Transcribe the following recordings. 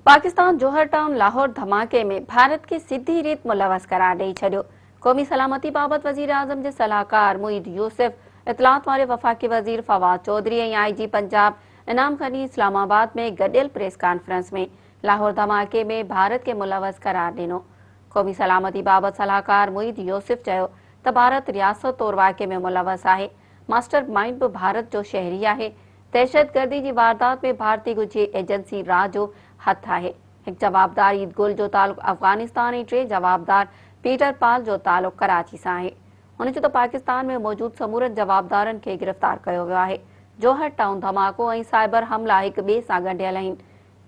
पाकिस्तान जोहर town Lahore धमाके में भारत की सिद्धी रीत मुलवस करार ॾेई छॾियो। क़ौमी सलामती बाबति वज़ीर आज़म जे सलाहकार मुईद यूसुफ, इतलात वारे वफ़ाक़ी वज़ीर फवाद चौधरी ऐं IG पंजाब इनाम ग़नी इस्लामाबाद में गॾियल प्रेस कॉन्फ्रेंस में लाहौर धमाके में भारत के मुलवस करार ॾिनो। क़ौमी सलामती बाबति सलाहकार मुईद यूसुफ चयो त भारत रियासत तौर वाक़े में मुलवस आहे। मास्टर माइंड बि भारत जो शहरी आहे। दहशतगर्दी जी वारदात में भारतीय ॻुझी एजेंसी राह जो हथ आहे। एक जवाबदार ईद गुल जो तालुक अफगानिस्तान ऐं टे जवाबदार पीटर पाल जो तालुक कराची सां आहे। हुन चयो त पाकिस्तान में मौजूद समूरनि जवाबदारनि खे गिरफ़्तार कयो वियो आहे। जोहर टाउन धमाको ऐं साइबर हमला हिक ॿिए सां ॻंढियल आहिनि।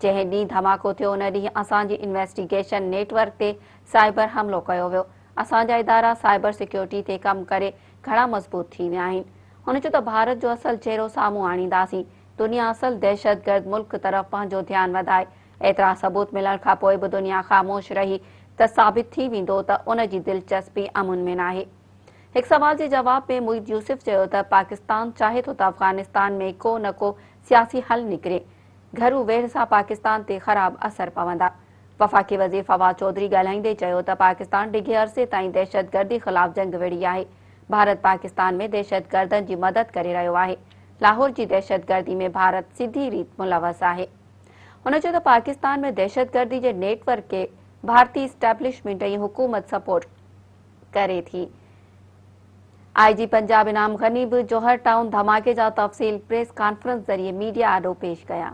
जंहिं ॾींहुं धमाको थियो उन ॾींहुं असांजी इन्वेस्टिगेशन नेटवर्क ते साइबर हमलो कयो वियो। असांजा इदारा साइबर सिक्योरिटी ते कमु करे घणा मज़बूत थी विया आहिनि। हुन चयो त भारत जो असल चेहरो साम्हूं आणींदासीं। दुनिया असल दहशतगर्द मुल्क तरफ़ पंहिंजो ध्यानु वधाए। एतिरा सबूत मिलण खां पोइ बि दुनिया ख़ामोश रही त साबित थी वेंदो त उन जी दिलचस्पी अमुन में नाहे। हिकु सवाल जे जवाब में मुईद यूसुफ चयो त पाकिस्तान चाहे थो त अफ़गानिस्तान में को न को सियासी हल निकिरे। घरू वेढ़ सां पाकिस्तान ते ख़राब असर पवंदा। वफ़ाक़ी वज़ीर फवाद चौधरी ॻाल्हाईंदे चयो त पाकिस्तान डिघे अरसे ताईं दहशतगर्दी ख़िलाफ़ जंग विढ़ी आहे। भारत पाकिस्तान में दहशतगर्दनि जी मदद करे रहियो आहे। लाहौर जी दहशतगर्दी में भारत सिधी रीत मुलवस आहे। हुन चयो त पाकिस्तान में दहशतगर्दी जे नेटवर्क के भारतीय इस्टेब्लिशमेंट ऐं हुकूमत सपोर्ट करे थी। IG पंजाब इनाम ग़नी बि जोहर टाउन धमाके जा तफ़सील प्रेस कॉन्फ्रेंस ज़रिए मीडिया आॾो पेश कया।